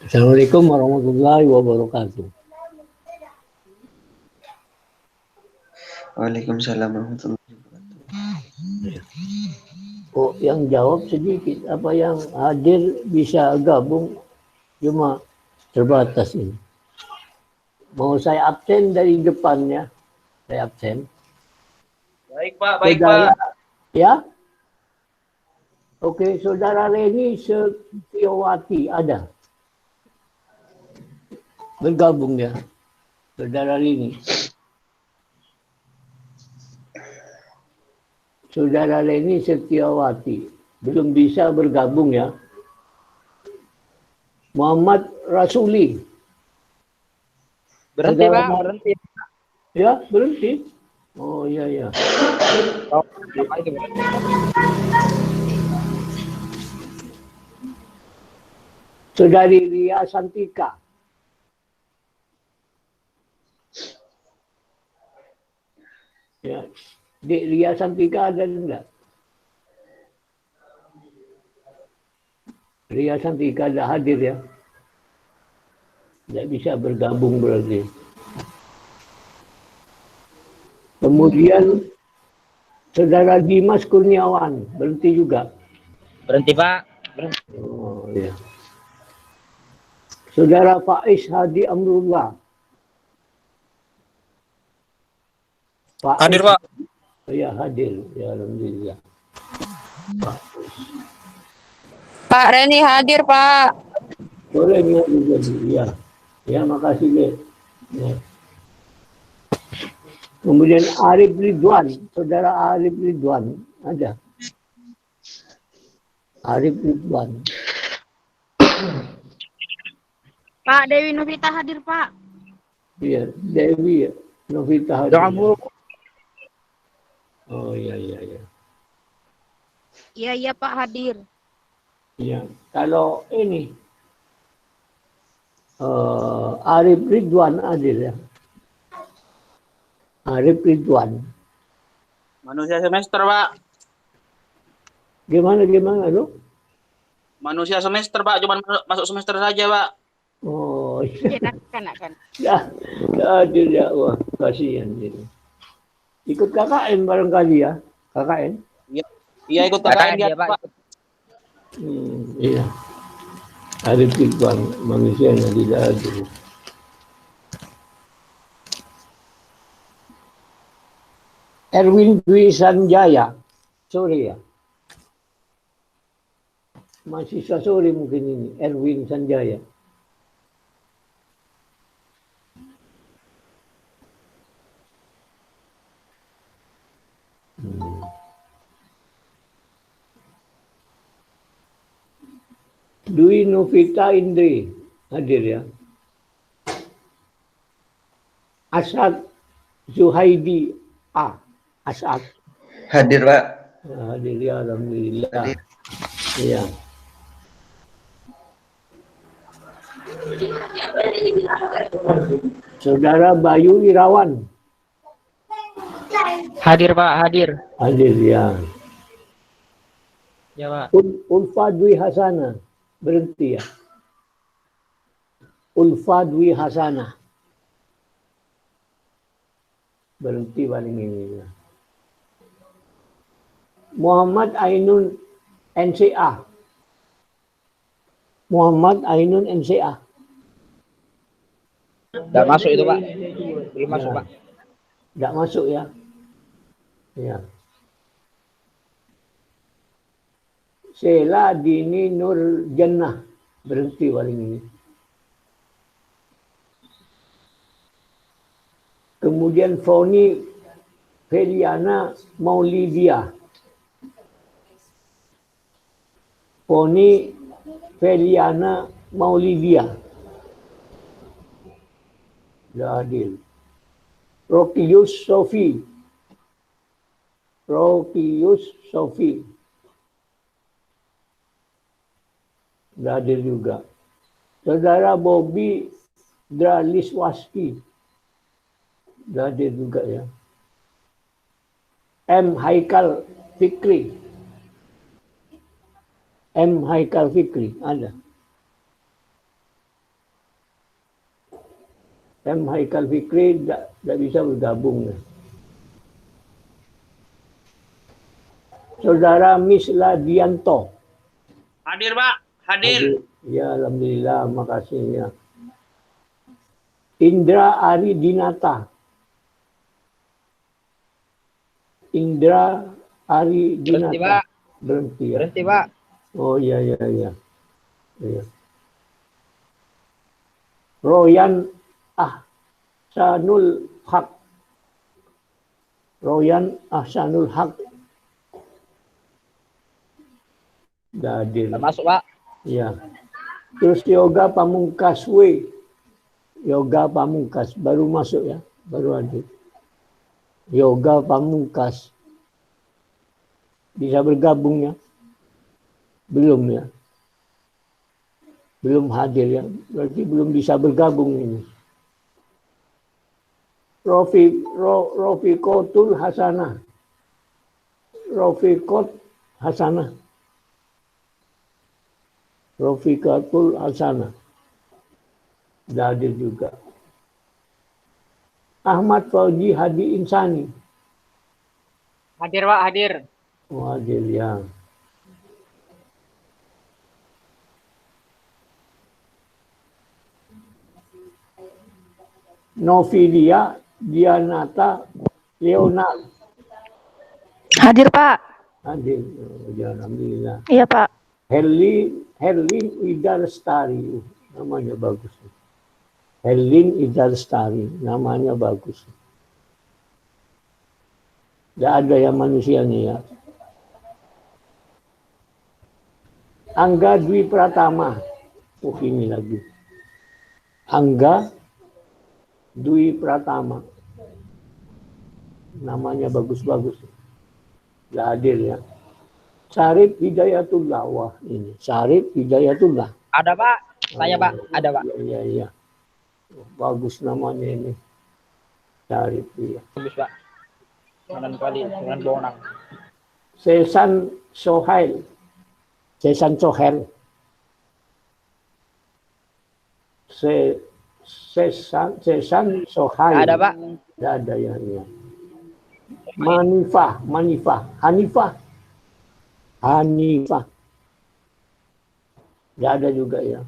Assalamualaikum warahmatullahi wabarakatuh. Waalaikumsalam warahmatullahi wabarakatuh. Oh, yang jawab sedikit, apa yang hadir bisa gabung cuma terbatas ini. Mau saya absen dari depannya, saya absen. Baik Pak, baik Pak. Ya, oke, saudara Leni Setiawati ada. Bergabung ya, saudara Leni. Saudara Leni Setiawati belum bisa bergabung ya. Muhammad Rasuli. Berhenti Pak, berhenti. Ya, berhenti. Oh iya ya. Oh, apa itu berhenti? Saudari Ria Santika. Ya, Dek Ria Santika ada enggak? Ria Santika ada hadir ya. Tidak bisa bergabung berarti. Kemudian saudara Dimas Kurniawan berhenti juga. Berhenti Pak. Berhenti. Oh iya. Saudara Faiz Hadi Amrullah. Faiz, Hadir Pak. Ya hadir. Ya alhamdulillah. Pak Reni hadir, Pak. Boleh juga. Ya. Ya makasih deh. Ya. Kemudian Arif Ridwan, saudara Arif Ridwan ada. Arif Ridwan. Pak Dewi Novita hadir, Pak. Iya, Dewi Novita hadir. Oh iya. Iya Pak hadir. Iya, kalau ini Arif Ridwan hadir ya. Arif Ridwan. Manusia semester Pak. Gimana lu? Manusia semester Pak, cuma masuk semester saja Pak. Oh iya. Kan. Ya hadir ya. Wah, kasihan ini. Ikut KKN barangkali ya. KKN? Iya ikut KKN dia Pak. Iya. Arif Ridwan, manusianya tidak hadir. Erwin Dwi Sanjaya, sore ya. Mahasiswa sore mungkin ini, Erwin Sanjaya. Dwi Novita Indri, hadir ya. Asad Zuhaidi A. Asad. Hadir Pak. Hadir ya, alhamdulillah. Iya. Saudara Bayu Irawan. Hadir Pak, hadir. Hadir ya. Ya Pak. Ulfa Dwi Hasana. Berhenti ya. Ulfa Dwi Hasana. Berhenti paling ini. Muhammad Ainun NCA. Muhammad Ainun NCA. Tidak masuk itu Pak. Belum masuk Pak. Tidak masuk ya. Ya. Sheila Dini Nur Jannah. Berhenti paling ini. Kemudian Foni Feliana Maulidia. Foni Feliana Maulidia. Sudah hadir. Rokius Sofi. Rokius Sofi. Sudah hadir juga. Saudara Bobby Draliswaski. Sudah hadir juga ya. M. Haikal Fikri. M. Haikal Fikri ada. M. Haikal Fikri tidak bisa bergabung. Saudara Misla Dianto. Hadir, Pak. Hadir. Ya, alhamdulillah, makasih ya. Indra Ari Dinata. Indra Ari Dinata. Berhenti, Pak. Berhenti ya. Berhenti, Pak. Oh iya. Iya. Royan Ahsanul Haq. Royan Ahsanul Haq. Hadir. Masuk, Pak. Ya. Terus Yoga Pamungkas W. Yoga Pamungkas baru masuk ya, baru hadir. Yoga Pamungkas bisa bergabung ya? Belum ya? Belum hadir ya, berarti belum bisa bergabung ini. Rofiqotul Hasanah. Rofiqot Hasanah. Rofiqatul Hasanah. Sudah hadir juga. Ahmad Fauji Hadi Insani. Hadir, Pak. Hadir. Oh, hadir ya. Novidia Dianata Leonard. Hadir, Pak. Hadir. Oh, ya, alhamdulillah. Iya, Pak. Herlin Ida Lestari, namanya bagus. Herlin Ida Lestari, namanya bagus. Tidak ada yang manusianya ya. Angga Dwi Pratama. Oh, ini lagi. Angga Dwi Pratama. Namanya bagus-bagus. Tidak hadir ya. Syarif Hidayatullah. Wah, ini Syarif Hidayatullah. Ada, Pak. Saya, Pak. Ada, Pak. Iya. Bagus namanya ini. Syarif, iya. Bagus, Pak. 9 kali, 9 bonang. Sesan Sohail. Sesan Sohail. Sesan Sohail. Ada, Pak. Tidak ada ya. Hanifah. Tidak ada juga ya.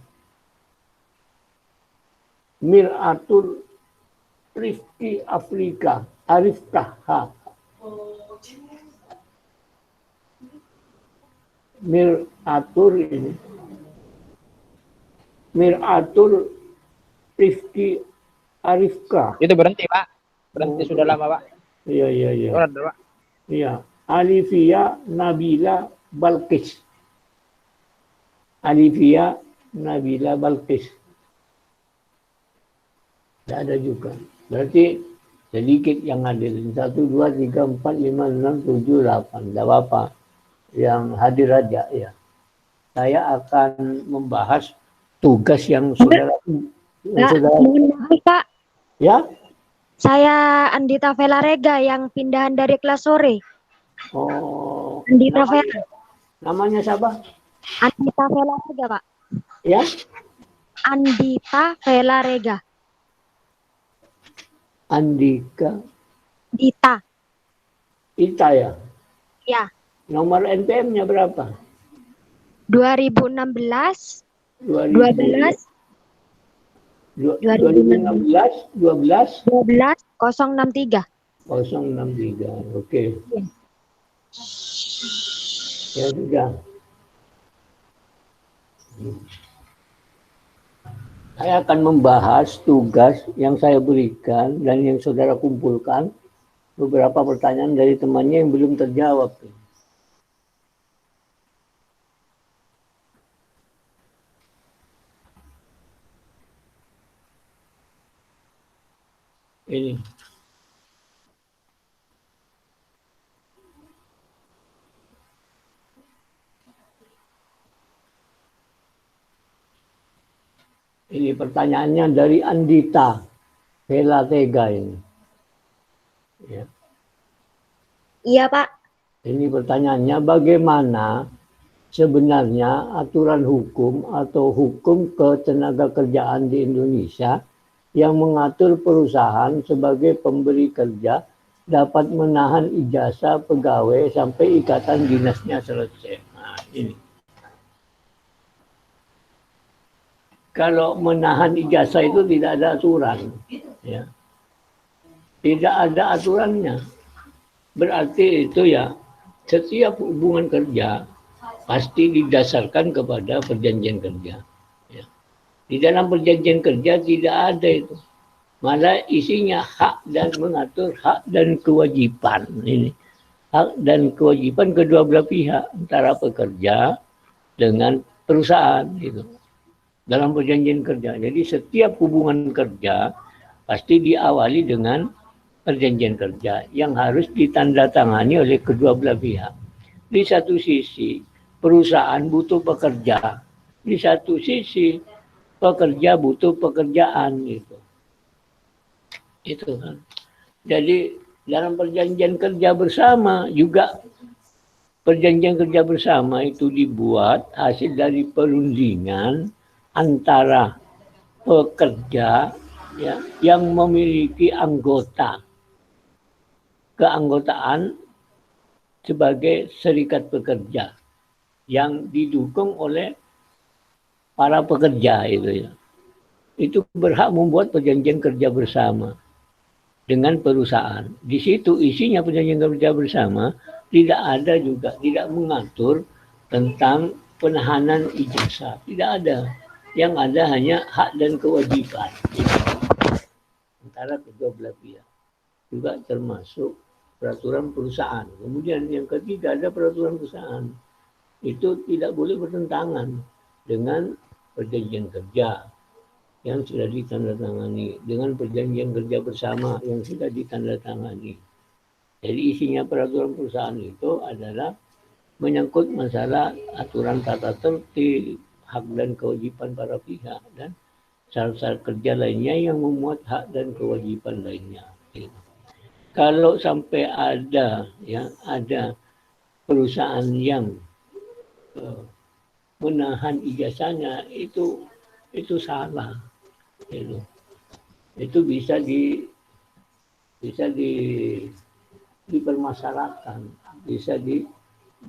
Miratul Rifki Afrika. Arifkah. Miratul Rifki Arifka. Itu berhenti, Pak. Berhenti sudah lama, Pak. Iya. Oh, ada, Pak. Iya. Alifia Nabila Balkis. Alifia Nabila Balkis. Tidak ada juga. Berarti sedikit yang hadir. 1, 2, 3, 4, 5, 6, 7, 8. Tidak apa-apa. Yang hadir aja ya. Saya akan membahas tugas yang saudara. Mohon maaf, Pak. Ya? Saya Andita Vela Rega yang pindahan dari kelas sore. Oh. Andita Vela. Namanya siapa? Andita Vela Rega, Pak. Ya? Andita Vela Rega. Andika Dita. Ita ya? Ya. Nomor NPM-nya berapa? 2016 2000 12 2016 12 063. 063. Oke. Ya. Ya sudah. Saya akan membahas tugas yang saya berikan dan yang saudara kumpulkan. Beberapa pertanyaan dari temannya yang belum terjawab. Ini. Ini pertanyaannya dari Andita Vela Tega ini. Ya. Iya, Pak. Ini pertanyaannya bagaimana sebenarnya aturan hukum atau hukum ketenaga kerjaan di Indonesia yang mengatur perusahaan sebagai pemberi kerja dapat menahan ijazah pegawai sampai ikatan dinasnya selesai. Nah, ini. Kalau menahan ijazah itu tidak ada aturan, ya. Tidak ada aturannya. Berarti itu ya setiap hubungan kerja pasti didasarkan kepada perjanjian kerja. Ya. Di dalam perjanjian kerja tidak ada itu. Malah isinya hak dan mengatur hak dan kewajiban. Ini hak dan kewajiban kedua belah pihak antara pekerja dengan perusahaan itu dalam perjanjian kerja. Jadi setiap hubungan kerja pasti diawali dengan perjanjian kerja yang harus ditandatangani oleh kedua belah pihak. Di satu sisi perusahaan butuh pekerja, di satu sisi pekerja butuh pekerjaan gitu. Itu kan. Jadi dalam perjanjian kerja bersama juga perjanjian kerja bersama itu dibuat hasil dari perundingan antara pekerja ya, yang memiliki keanggotaan sebagai serikat pekerja yang didukung oleh para pekerja itu ya. Itu berhak membuat perjanjian kerja bersama dengan perusahaan. Di situ isinya perjanjian kerja bersama tidak ada juga, tidak mengatur tentang penahanan ijazah. Tidak ada. Yang ada hanya hak dan kewajiban antara kedua belah pihak. Juga termasuk peraturan perusahaan. Kemudian yang ketiga ada peraturan perusahaan. Itu tidak boleh bertentangan dengan perjanjian kerja yang sudah ditandatangani, dengan perjanjian kerja bersama yang sudah ditandatangani. Jadi isinya peraturan perusahaan itu adalah menyangkut masalah aturan tata tertib, hak dan kewajiban para pihak dan syarat-syarat kerja lainnya yang memuat hak dan kewajiban lainnya. Kalau sampai ada perusahaan yang menahan ijazahnya itu salah. Itu bisa dipermasalahkan, bisa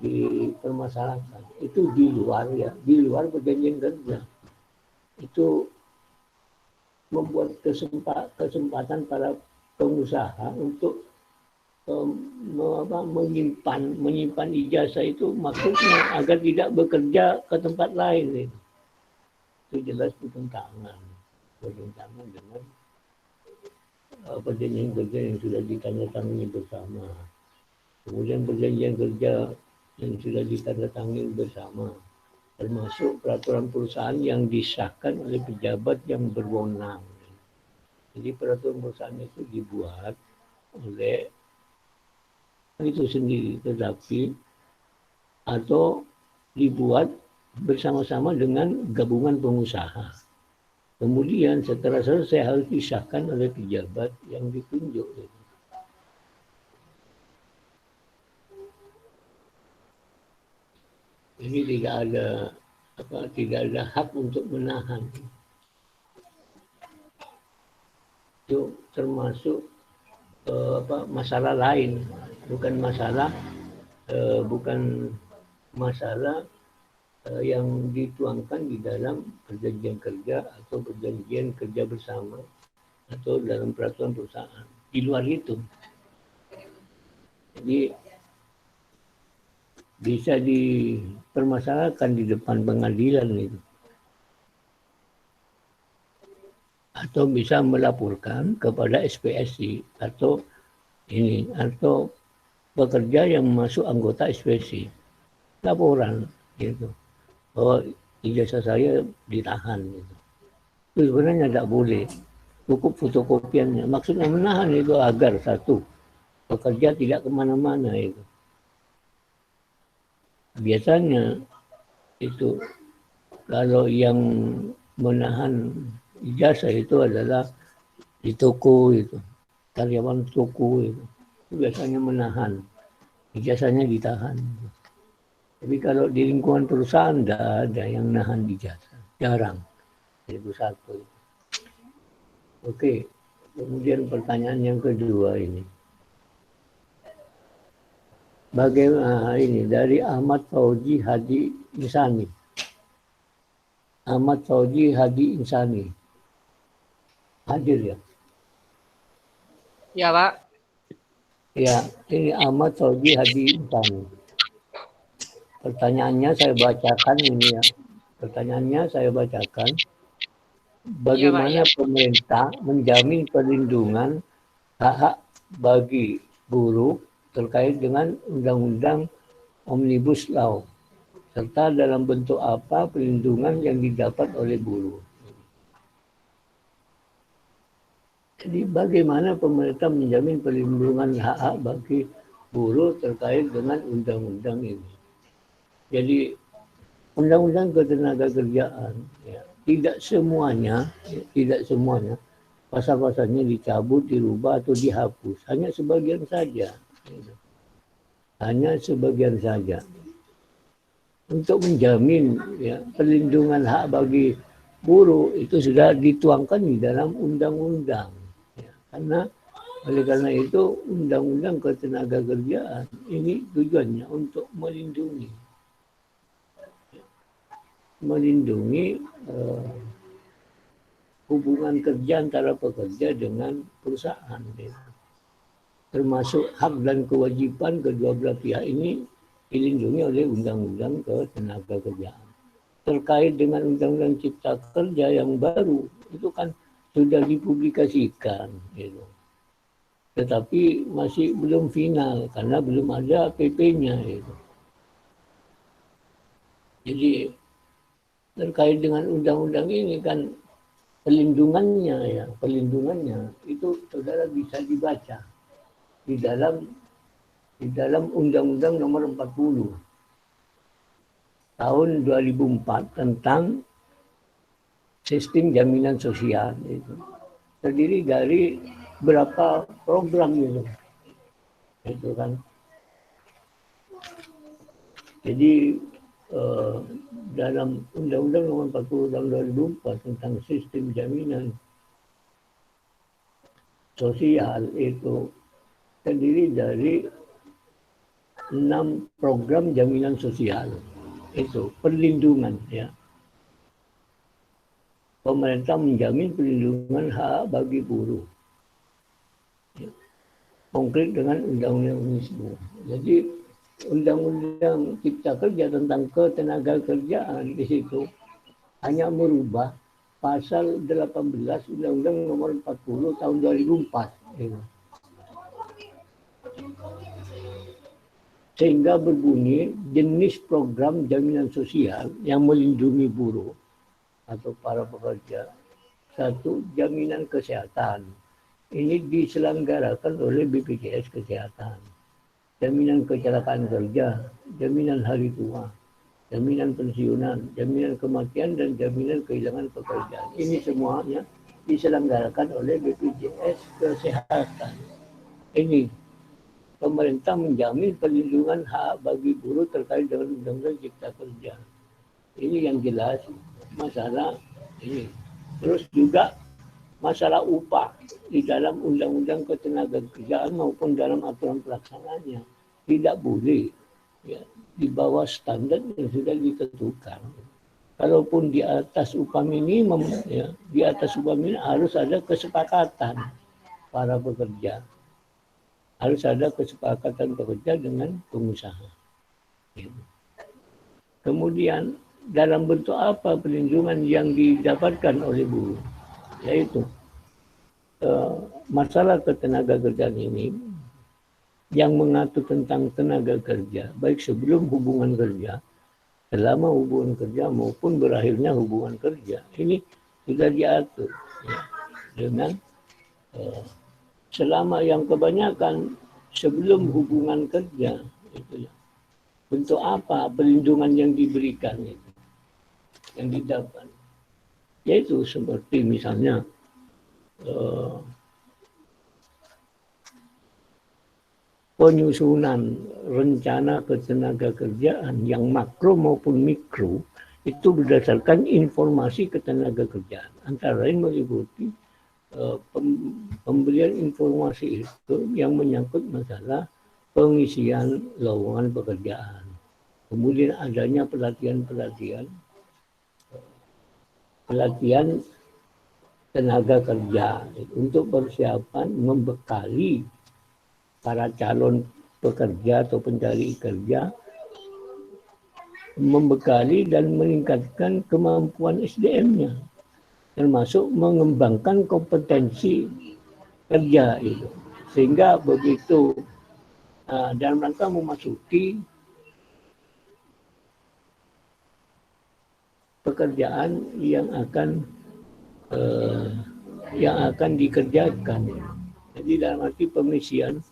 dipermasalahkan. Itu di luar perjanjian kerja. Itu membuat kesempatan para pengusaha untuk menyimpan ijazah itu maksudnya agar tidak bekerja ke tempat lain. Itu jelas bertentangan dengan perjanjian kerja yang sudah ditandatangani bersama. Kemudian perjanjian kerja yang sudah ditandatangani bersama, termasuk peraturan perusahaan yang disahkan oleh pejabat yang berwenang. Jadi peraturan perusahaan itu dibuat oleh itu sendiri, tetapi atau dibuat bersama-sama dengan gabungan pengusaha. Kemudian setelah selesai harus disahkan oleh pejabat yang ditunjuk. Ini tidak ada hak untuk menahan. Itu termasuk masalah lain, bukan masalah yang dituangkan di dalam perjanjian kerja atau perjanjian kerja bersama atau dalam peraturan perusahaan. Di luar itu. Jadi bisa dipermasalahkan di depan pengadilan itu. Atau bisa melaporkan kepada SPSI atau pekerja yang masuk anggota SPSI. Laporan gitu. Oh, ijazah saya ditahan gitu. Itu sebenarnya tidak boleh. Cukup fotokopiannya. Maksudnya menahan itu agar satu, pekerja tidak kemana-mana itu. Biasanya itu kalau yang menahan ijazah itu adalah di toko itu, karyawan toko itu biasanya menahan, ijazahnya ditahan. Tapi kalau di lingkungan perusahaan tidak ada yang nahan ijazah, jarang. Itu satu. Oke, kemudian pertanyaan yang kedua ini. Bagaimana ini dari Ahmad Fauzi Hadi Insani. Ahmad Fauzi Hadi Insani. Hadir ya? Ya, Pak. Ya, ini Ahmad Fauzi Hadi Insani. Pertanyaannya saya bacakan ini ya. Pertanyaannya saya bacakan. Bagaimana pemerintah menjamin perlindungan hak-hak bagi buruh terkait dengan Undang-Undang Omnibus Law, serta dalam bentuk apa perlindungan yang didapat oleh buruh. Jadi bagaimana pemerintah menjamin perlindungan hak-hak bagi buruh terkait dengan undang-undang ini. Jadi undang-undang ketenagakerjaan ya, tidak semuanya pasal-pasalnya dicabut, dirubah atau dihapus, hanya sebagian saja. Hanya sebagian saja. Untuk menjamin ya, perlindungan hak bagi buruh itu sudah dituangkan di dalam undang-undang. Ya, oleh karena itu undang-undang ketenagakerjaan ini tujuannya untuk melindungi hubungan kerja antara pekerja dengan perusahaan. Ya. Termasuk hak dan kewajiban kedua belah pihak ini dilindungi oleh Undang-Undang Ketenagakerjaan. Terkait dengan Undang-Undang Cipta Kerja yang baru, itu kan sudah dipublikasikan. Gitu. Tetapi masih belum final karena belum ada PP-nya. Gitu. Jadi terkait dengan undang-undang ini kan perlindungannya itu saudara bisa dibaca di dalam Undang-Undang Nomor 40 tahun 2004 tentang sistem jaminan sosial itu terdiri dari berapa program itu kan. Jadi dalam Undang-Undang Nomor 40 tahun 2004 tentang sistem jaminan sosial itu terdiri dari 6 program jaminan sosial. Itu perlindungan ya. Pemerintah menjamin perlindungan hak bagi buruh. Ya. Konkret dengan undang-undang ini semua. Jadi undang-undang Cipta Kerja tentang ketenagakerjaan di situ hanya merubah pasal 18 Undang-Undang Nomor 40 tahun 2004. Ya. Sehingga berbunyi jenis program jaminan sosial yang melindungi buruh atau para pekerja. 1, jaminan kesehatan. Ini diselenggarakan oleh BPJS Kesehatan. Jaminan kecelakaan kerja, jaminan hari tua, jaminan pensiunan, jaminan kematian, dan jaminan kehilangan pekerjaan. Ini semuanya diselenggarakan oleh BPJS Kesehatan. Ini pemerintah menjamin perlindungan hak bagi buruh terkait dengan Undang-Undang Cipta Kerja. Ini yang jelas masalah ini. Terus juga masalah upah di dalam Undang-Undang Ketenagakerjaan maupun dalam aturan pelaksanaannya tidak boleh ya, di bawah standar yang sudah ditentukan. Kalaupun di atas upah minimum, ya, di atas upah minimum harus ada kesepakatan para pekerja. Harus ada kesepakatan pekerja dengan pengusaha. Kemudian dalam bentuk apa perlindungan yang didapatkan oleh buruh? Yaitu masalah ketenagakerjaan ini yang mengatur tentang tenaga kerja, baik sebelum hubungan kerja, selama hubungan kerja maupun berakhirnya hubungan kerja. Ini sudah diatur ya, dengan selama yang kebanyakan sebelum hubungan kerja itu ya. Bentuk apa perlindungan yang diberikan itu, yang didapat, yaitu seperti misalnya penyusunan rencana ketenagakerjaan yang makro maupun mikro itu berdasarkan informasi ketenagakerjaan, antara lain meliputi pemberian informasi itu yang menyangkut masalah pengisian lowongan pekerjaan. Kemudian adanya pelatihan tenaga kerja untuk persiapan membekali para calon pekerja atau pencari kerja, membekali dan meningkatkan kemampuan SDM-nya, termasuk mengembangkan kompetensi kerja itu. Sehingga begitu dalam rangka memasuki pekerjaan yang akan dikerjakan. Jadi dalam arti pengisian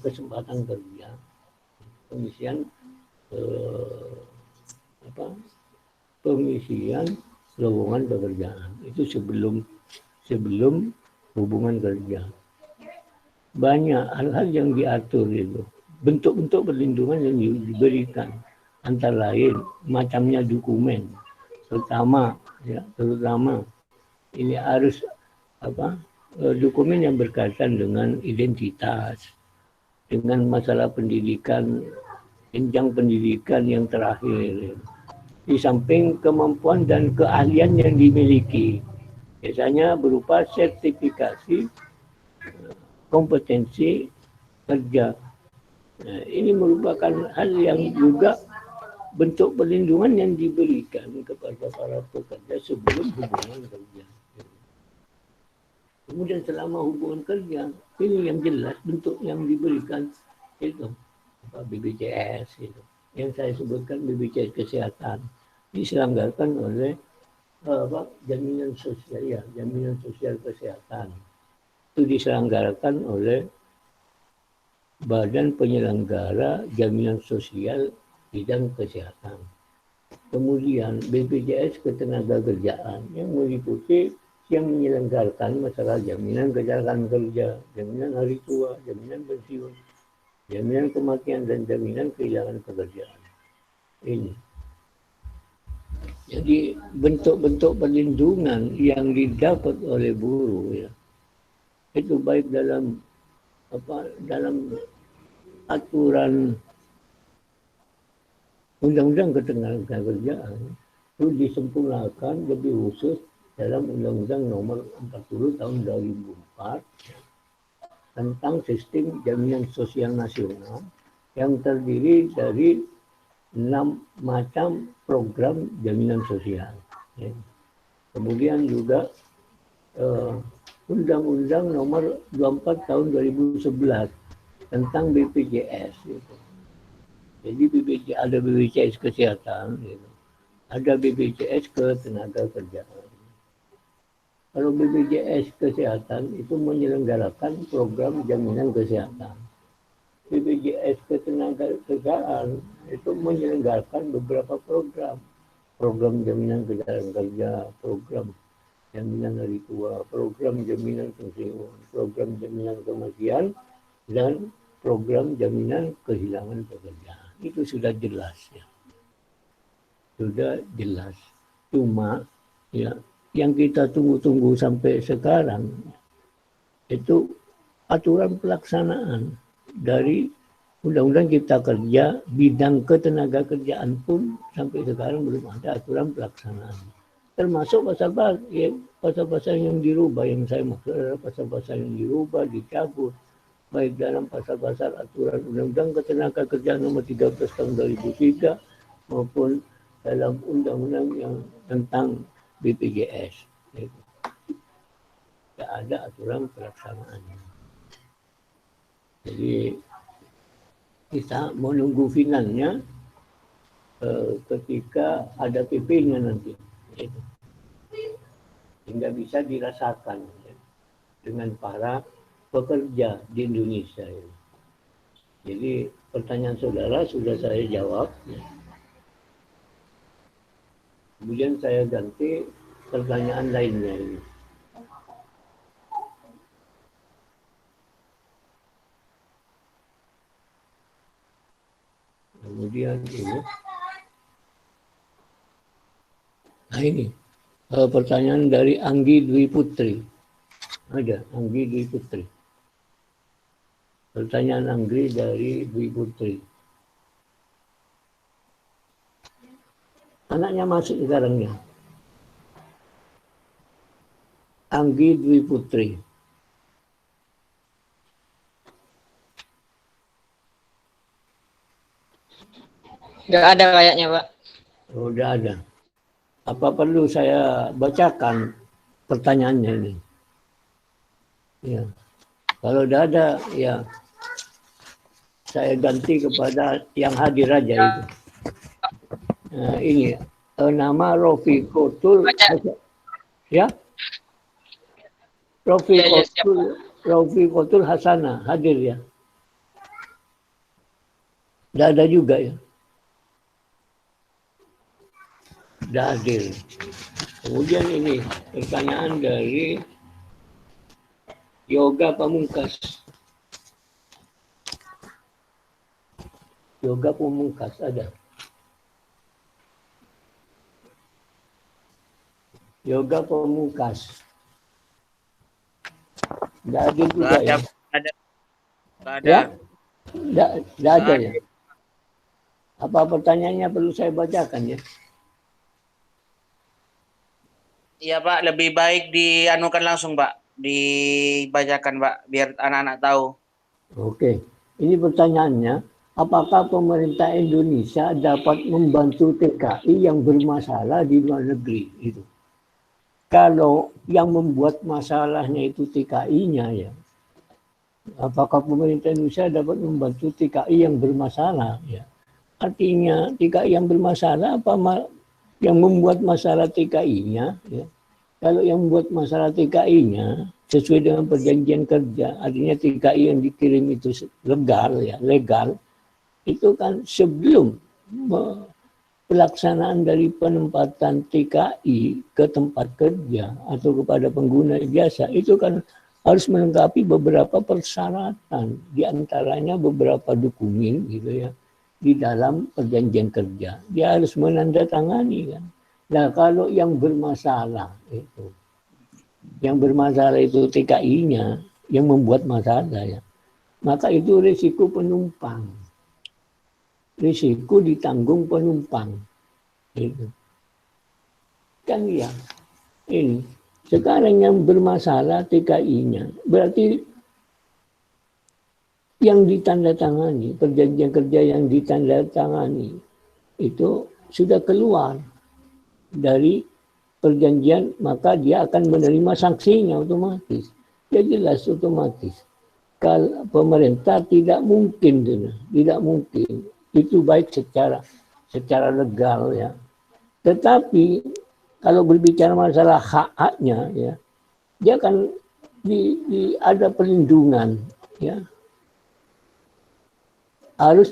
kesempatan kerja, pengisian lowongan pekerjaan itu sebelum hubungan kerja. Banyak hal-hal yang diatur itu, bentuk-bentuk perlindungan yang diberikan, antara lain macamnya dokumen, terutama ini harus dokumen yang berkaitan dengan identitas, dengan masalah pendidikan, jenjang pendidikan yang terakhir, di samping kemampuan dan keahlian yang dimiliki, biasanya berupa sertifikasi kompetensi kerja. Nah, ini merupakan hal yang juga bentuk perlindungan yang diberikan kepada para pekerja sebelum hubungan kerja. Kemudian selama hubungan kerja, ini yang jelas bentuk yang diberikan itu BPJS itu. Yang saya sebutkan BPJS Kesehatan diselenggarakan oleh jaminan sosial kesehatan. Itu diselenggarakan oleh Badan Penyelenggara Jaminan Sosial Bidang Kesehatan. Kemudian BPJS Ketenagakerjaan yang meliputi yang menyelenggarakan masalah jaminan kecelakaan kerja, jaminan hari tua, jaminan pensiun, jaminan kematian, dan jaminan kehilangan pekerjaan. Ini. Jadi bentuk-bentuk perlindungan yang didapat oleh buruh ya, itu baik dalam aturan Undang-Undang Ketenagakerjaan itu disempurnakan lebih khusus dalam Undang-Undang Nomor 40 Tahun 2004 tentang Sistem Jaminan Sosial Nasional yang terdiri dari 6 macam program jaminan sosial. Ya. Kemudian juga Undang-Undang Nomor 24 Tahun 2011 tentang BPJS. Gitu. Jadi ada BPJS Kesehatan, gitu. Ada BPJS Ketenagakerjaan. Kalau BPJS Kesehatan itu menyelenggarakan program jaminan kesehatan. BPJS Ketenagakerjaan itu menyelenggarakan beberapa program. Program jaminan kecelakaan kerja, program jaminan hari tua, program jaminan pensiun, program jaminan kematian, dan program jaminan kehilangan pekerjaan. Itu sudah jelas ya. Sudah jelas. Cuma ya yang kita tunggu-tunggu sampai sekarang itu aturan pelaksanaan dari Undang-Undang Cipta Kerja bidang ketenagakerjaan pun sampai sekarang belum ada aturan pelaksanaan. Termasuk pasal-pasal yang dirubah, yang saya maksud adalah pasal-pasal yang dirubah, dicabut, baik dalam pasal-pasal aturan Undang-Undang Ketenagakerjaan Nomor 13 Tahun 2003 maupun dalam undang-undang yang tentang BPJS. Tidak ada aturan pelaksanaannya. Jadi kita menunggu finalnya ketika ada PP-nya nanti. Hingga bisa dirasakan dengan para pekerja di Indonesia. Jadi pertanyaan saudara sudah saya jawab. Kemudian saya ganti pertanyaan lainnya ini. Kemudian ini. Nah ini pertanyaan dari Anggi Dwi Putri. Ada, Anggi Dwi Putri. Pertanyaan Anggi dari Dwi Putri. Anaknya masuk sekarang ya. Anggi Dwi Putri. Nggak ada kayaknya, Pak. Sudah ada. Apa perlu saya bacakan pertanyaannya ini? Ya. Kalau sudah ada, ya saya ganti kepada yang hadir aja itu. Nah, ini nama Rofiqotul. Ya? Rofiqotul Hasanah hadir ya. Tidak ada juga ya. Tidak hadir. Kemudian ini pertanyaan dari Yoga Pamungkas. Yoga Pamungkas ada. Yoga Pamungkas. Tidak ada juga Nggak ada. ya. Nggak ada. Ya? Tidak ada ya. Apa pertanyaannya perlu saya bacakan ya? Iya Pak, lebih baik dianukan langsung Pak, dibacakan Pak, biar anak-anak tahu. Oke, ini pertanyaannya, apakah pemerintah Indonesia dapat membantu TKI yang bermasalah di luar negeri? Itu. Kalau yang membuat masalahnya itu TKI-nya ya, apakah pemerintah Indonesia dapat membantu TKI yang bermasalah? Ya. Artinya TKI yang bermasalah apa yang membuat masalah TKI-nya? Ya. Kalau yang membuat masalah TKI-nya sesuai dengan perjanjian kerja, artinya TKI yang dikirim itu legal, ya, legal, itu kan sebelum pelaksanaan dari penempatan TKI ke tempat kerja atau kepada pengguna jasa, itu kan harus melengkapi beberapa persyaratan, diantaranya beberapa dokumen gitu ya, di dalam perjanjian kerja. Dia harus menandatangani kan. Nah kalau yang bermasalah itu, TKI-nya yang membuat masalah ya, maka itu risiko penumpang, risiko ditanggung penumpang, itu kan ya. Ini sekarang yang bermasalah TKI-nya, berarti yang ditandatangani, perjanjian kerja yang ditandatangani itu sudah keluar dari perjanjian, maka dia akan menerima sanksinya otomatis. Ya jelas otomatis. Kalau pemerintah tidak mungkin itu baik secara legal ya. Tetapi kalau berbicara masalah hak-haknya ya, dia akan ada perlindungan ya. Harus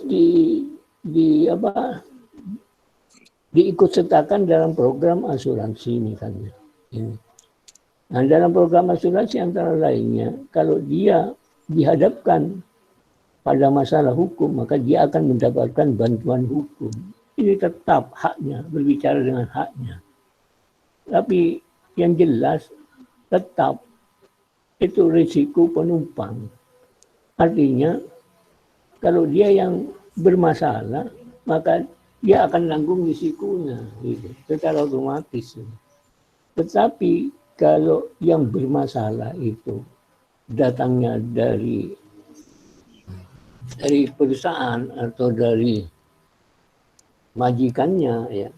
diikutsertakan dalam program asuransi misalnya. Nah, dalam program asuransi antara lainnya, kalau dia dihadapkan pada masalah hukum, maka dia akan mendapatkan bantuan hukum. Ini tetap haknya, berbicara dengan haknya. Tapi yang jelas tetap itu risiko penumpang. Artinya kalau dia yang bermasalah, maka dia akan nanggung risikonya gitu, secara otomatis. Tetapi kalau yang bermasalah itu datangnya dari perusahaan atau dari majikannya ya,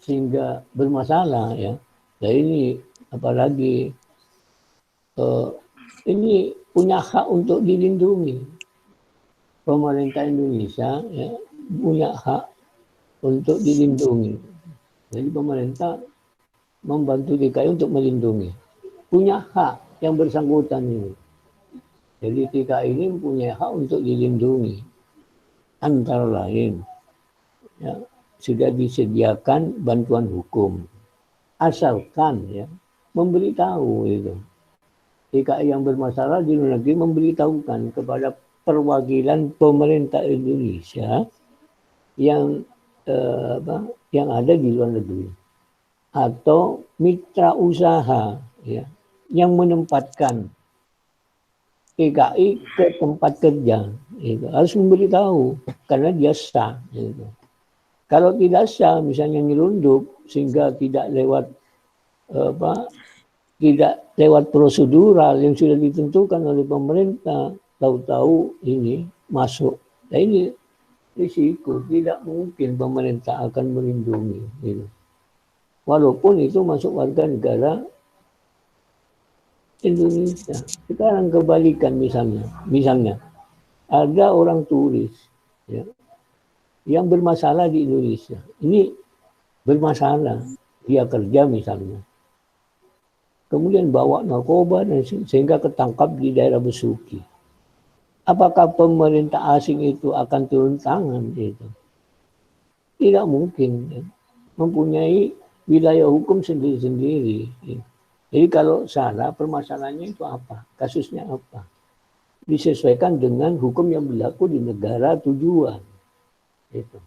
sehingga bermasalah ya. Dan ini apalagi ini punya hak untuk dilindungi. Pemerintah Indonesia ya, punya hak untuk dilindungi. Jadi pemerintah membantu TKI untuk melindungi. Punya hak yang bersangkutan ini. Jadi TKI ini punya hak untuk dilindungi. Antara lain, ya, sudah disediakan bantuan hukum. Asalkan ya, memberitahu itu. TKI yang bermasalah di luar negeri memberitahukan kepada perwakilan pemerintah Indonesia yang ada di luar negeri atau mitra usaha ya, yang menempatkan TKI ke tempat kerja. Gitu. Harus memberitahu karena dia sah. Gitu. Kalau tidak sah, misalnya nyelundup sehingga tidak lewat tidak lewat prosedural yang sudah ditentukan oleh pemerintah, tahu-tahu ini masuk. Nah ini risiko, tidak mungkin pemerintah akan melindungi. Gitu. Walaupun itu masuk warga negara Indonesia. Sekarang kebalikan misalnya ada orang turis ya, yang bermasalah di Indonesia. Ini bermasalah, dia kerja misalnya. Kemudian bawa narkoba dan sehingga ketangkap di daerah Besuki. Apakah pemerintah asing itu akan turun tangan itu? Tidak mungkin. Ya. Mempunyai wilayah hukum sendiri-sendiri. Ya. Jadi kalau salah, permasalahannya itu apa? Kasusnya apa? Disesuaikan dengan hukum yang berlaku di negara tujuan. Itu.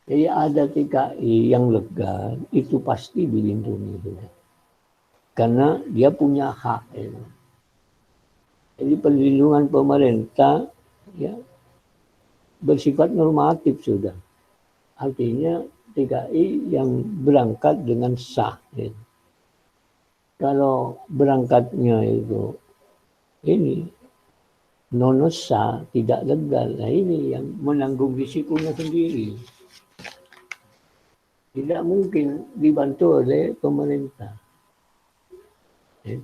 Jadi ada TKI yang legal, itu pasti dilindungi. Karena dia punya hak. Ya. Jadi perlindungan pemerintah ya, bersifat normatif sudah. Artinya TKI yang berangkat dengan sah. Ya. Kalau berangkatnya itu ini non sah, tidak legal, nah ini yang menanggung risikonya sendiri. Tidak mungkin dibantu oleh pemerintah. Itu.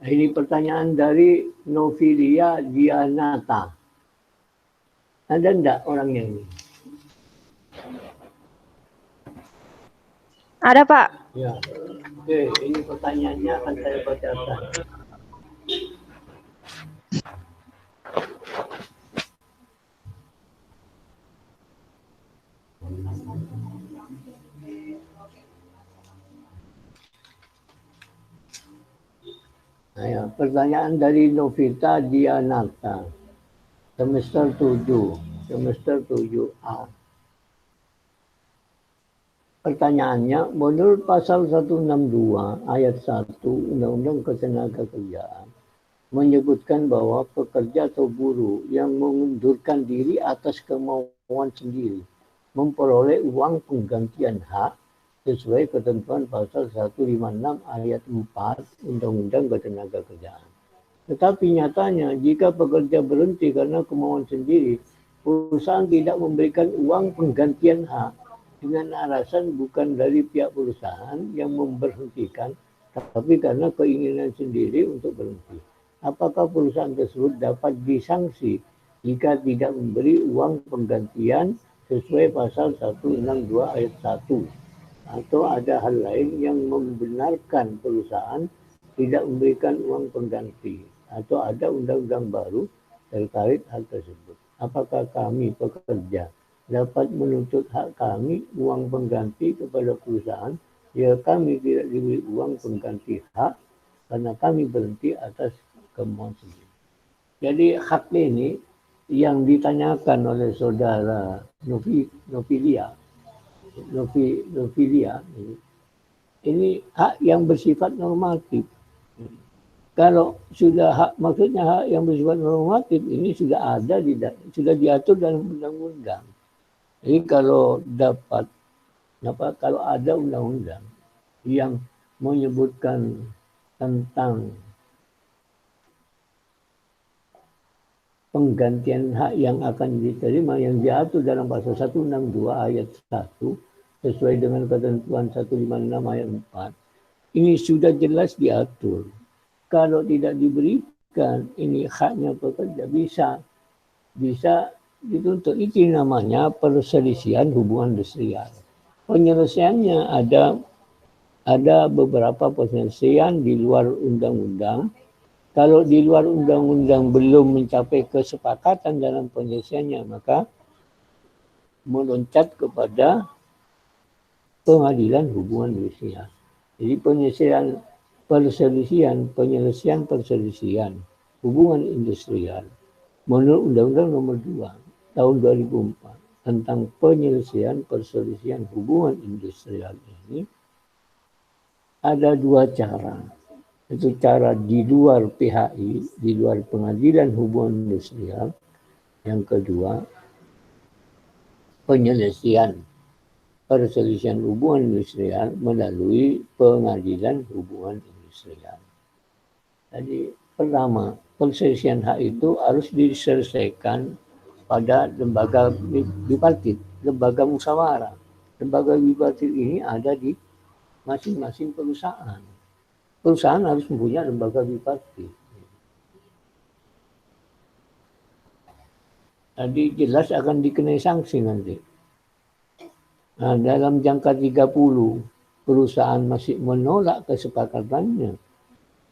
Ini pertanyaan dari Novilia Dianata. Ada enggak orangnya ini? Ada, Pak. Ya. Oke, ini pertanyaannya akan saya bacakan. Nah, ya, pertanyaan dari Novita Dianata. Semester 7A. Pertanyaannya, menurut pasal 162 ayat 1 Undang-Undang Ketenagakerjaan menyebutkan bahwa pekerja atau buruh yang mengundurkan diri atas kemauan sendiri memperoleh uang penggantian hak sesuai ketentuan pasal 156 ayat 4 Undang-Undang Ketenagakerjaan. Tetapi nyatanya jika pekerja berhenti karena kemauan sendiri, perusahaan tidak memberikan uang penggantian hak dengan alasan bukan dari pihak perusahaan yang memberhentikan, tapi karena keinginan sendiri untuk berhenti. Apakah perusahaan tersebut dapat disanksi jika tidak memberi uang penggantian sesuai pasal 162 ayat 1? Atau ada hal lain yang membenarkan perusahaan tidak memberikan uang pengganti? Atau ada undang-undang baru terkait hal tersebut? Apakah kami pekerja dapat menuntut hak kami uang pengganti kepada perusahaan jika kami tidak diberi uang pengganti hak karena kami berhenti atas kemauan sendiri? Jadi hak ini yang ditanyakan oleh saudara Novilia ini hak yang bersifat normatif. Kalau sudah hak, maksudnya hak yang bersifat normatif ini sudah ada sudah diatur dalam undang-undang. Jadi kalau kalau ada undang-undang yang menyebutkan tentang penggantian hak yang akan diterima yang diatur dalam pasal 162 ayat 1 sesuai dengan ketentuan 156 ayat 4, ini sudah jelas diatur. Kalau tidak diberikan ini haknya pekerja bisa dituntut. Itu namanya perselisihan hubungan industrial. Penyelesaiannya ada beberapa penyelesaian di luar undang-undang. Kalau di luar undang-undang belum mencapai kesepakatan dalam penyelesaiannya, maka meloncat kepada pengadilan hubungan industrial. Jadi penyelesaian penyelesaian perselisihan hubungan industrial menurut Undang-Undang Nomor 2 Tahun 2004 tentang penyelesaian perselisihan hubungan industrial ini ada dua cara. Itu cara di luar PHI, di luar Pengadilan Hubungan Industrial. Yang kedua, penyelesaian perselisihan hubungan industrial melalui Pengadilan Hubungan Industrial. Jadi pertama, perselisihan hak itu harus diselesaikan pada lembaga bipartit, lembaga musyawarah. Lembaga bipartit ini ada di masing-masing perusahaan. Perusahaan harus mempunyai lembaga bipartit. Jadi jelas akan dikenai sanksi nanti. Nah, dalam jangka 30 perusahaan masih menolak kesepakatannya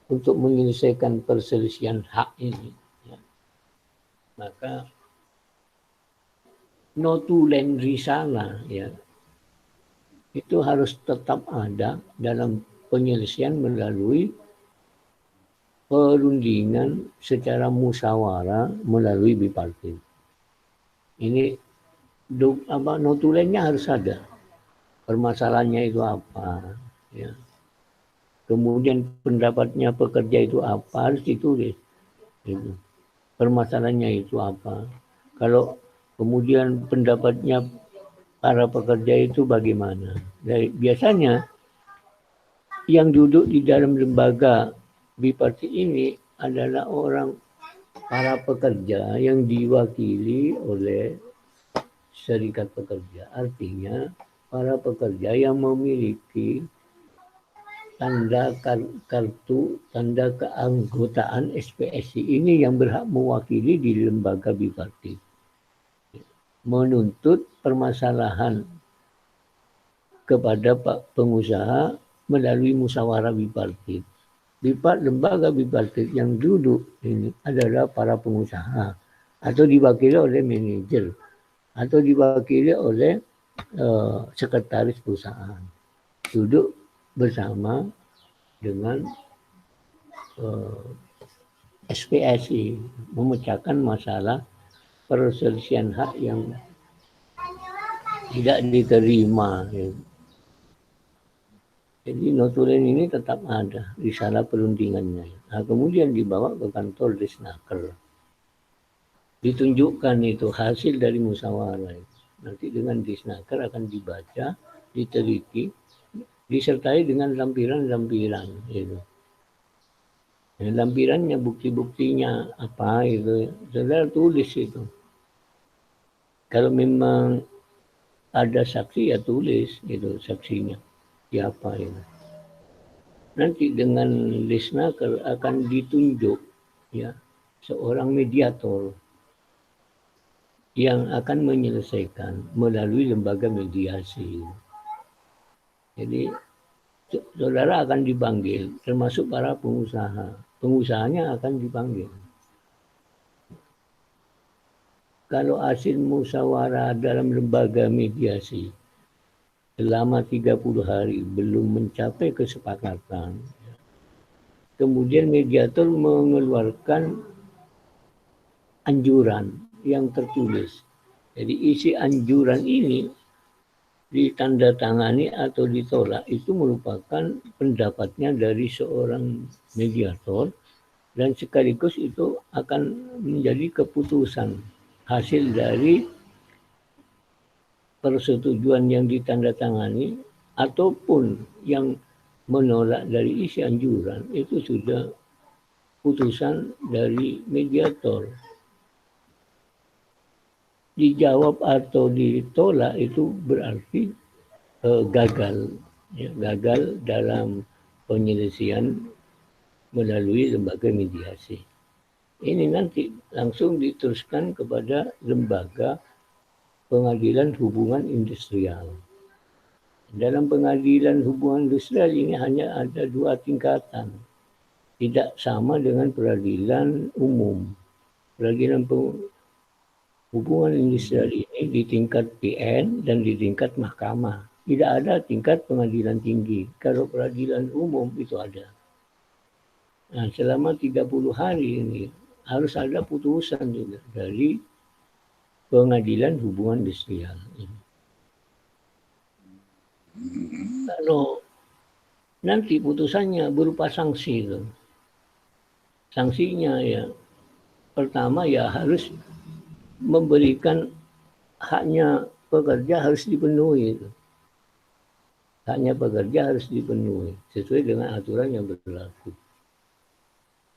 untuk menyelesaikan perselisihan hak ini. Ya. Maka notulen risalah ya, itu harus tetap ada dalam penyelesaian melalui perundingan secara musyawarah melalui bipartit. Ini notulennya harus ada. Permasalahannya itu apa? Ya. Kemudian pendapatnya pekerja itu apa? Harus ditulis. Gitu. Permasalahannya itu apa? Kalau kemudian pendapatnya para pekerja itu bagaimana? Biasanya yang duduk di dalam lembaga bipartit ini adalah para pekerja yang diwakili oleh serikat pekerja. Artinya para pekerja yang memiliki tanda kartu, tanda keanggotaan SPSI ini yang berhak mewakili di lembaga bipartit. Menuntut permasalahan kepada Pak pengusaha melalui musyawarah bipartit. Lembaga bipartit yang duduk ini adalah para pengusaha atau diwakili oleh manajer atau diwakili oleh sekretaris perusahaan. Duduk bersama dengan SPSI memecahkan masalah perselisihan hak yang tidak diterima. Jadi notulen ini tetap ada risalah perundingannya. Nah, kemudian dibawa ke kantor Disnaker. Ditunjukkan itu hasil dari musyawarah. Nanti dengan Disnaker akan dibaca, diteliti, disertai dengan lampiran-lampiran. Gitu. Lampirannya, bukti-buktinya apa itu, saudara tulis itu. Kalau memang ada saksi ya tulis itu saksinya. Siapa itu. Nanti dengan Disnaker akan ditunjuk ya seorang mediator yang akan menyelesaikan melalui lembaga mediasi. Jadi saudara akan dipanggil, termasuk para pengusaha. Pengusahanya akan dipanggil. Kalau hasil musyawarah dalam lembaga mediasi selama 30 hari belum mencapai kesepakatan, kemudian mediator mengeluarkan anjuran yang tertulis. Jadi isi anjuran ini ditandatangani atau ditolak itu merupakan pendapatnya dari seorang mediator dan sekaligus itu akan menjadi keputusan hasil dari persetujuan yang ditandatangani ataupun yang menolak dari isi anjuran itu sudah putusan dari mediator. Dijawab atau ditolak itu berarti gagal, ya, gagal dalam penyelesaian melalui lembaga mediasi. Ini nanti langsung diteruskan kepada lembaga Pengadilan Hubungan Industrial. Dalam Pengadilan Hubungan Industrial ini hanya ada 2 tingkatan. Tidak sama dengan peradilan umum. Peradilan Hubungan industrial ini di tingkat PN dan di tingkat mahkamah. Tidak ada tingkat pengadilan tinggi. Kalau peradilan umum itu ada. Nah, selama 30 hari ini harus ada putusan juga dari pengadilan hubungan industrial ini. Kalau nanti putusannya berupa sanksi itu. Sanksinya ya pertama ya harus memberikan haknya pekerja harus dipenuhi itu. Haknya pekerja harus dipenuhi sesuai dengan aturan yang berlaku.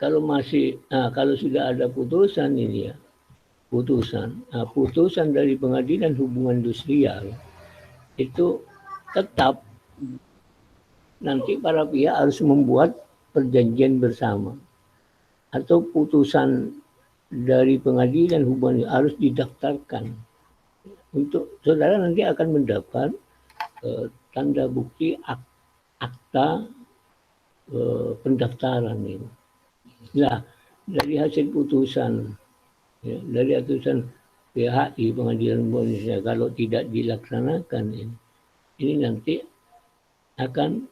Kalau sudah ada putusan ini ya, putusan dari pengadilan hubungan industrial itu tetap nanti para pihak harus membuat perjanjian bersama atau putusan dari pengadilan hubungan harus didaftarkan. Untuk saudara nanti akan mendapat tanda bukti akta pendaftaran ini. Nah, dari hasil putusan ya, dari putusan PHI Pengadilan Hubungan Industrial kalau tidak dilaksanakan ini nanti akan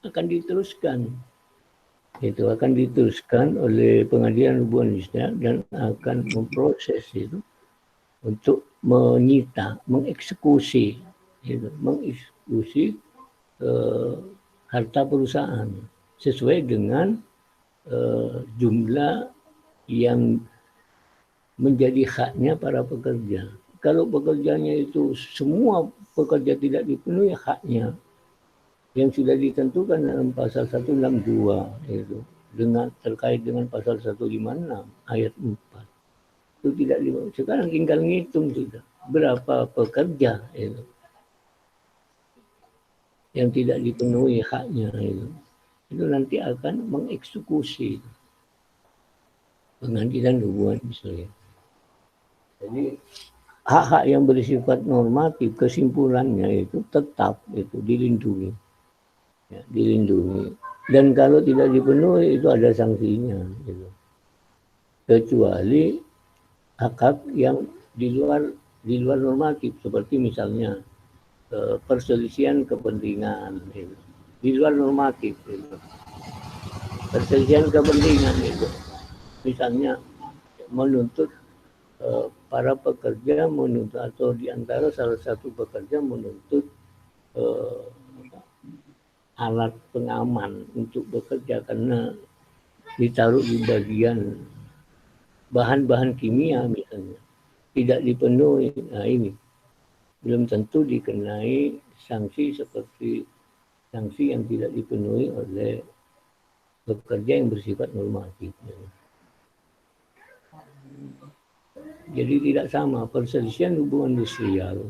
akan diteruskan. Itu akan diteruskan oleh Pengadilan Hubungan Industrial dan akan memproses itu untuk menyita, mengeksekusi harta perusahaan sesuai dengan jumlah yang menjadi haknya para pekerja. Kalau pekerjanya itu semua pekerja tidak dipenuhi haknya yang sudah ditentukan dalam pasal 162 itu terkait dengan pasal 156 ayat 4 itu tidak dipenuhi. Sekarang tinggal ngitung sudah berapa pekerja itu yang tidak dipenuhi haknya itu nanti akan mengeksekusi Pengadilan Hubungan Industrial. Jadi hak-hak yang bersifat normatif kesimpulannya itu tetap itu dilindungi. Ya, dilindungi. Dan kalau tidak dipenuhi itu ada sanksinya gitu. Kecuali hak-hak yang di luar normatif seperti misalnya perselisihan kepentingan gitu. Di luar normatif gitu. Perselisihan kepentingan itu misalnya menuntut para pekerja menuntut atau di antara salah satu pekerja menuntut alat pengaman untuk bekerja karena ditaruh di bagian bahan-bahan kimia misalnya tidak dipenuhi. Nah ini belum tentu dikenai sanksi seperti sanksi yang tidak dipenuhi oleh pekerja yang bersifat normatif. Jadi tidak sama perselisihan hubungan industrial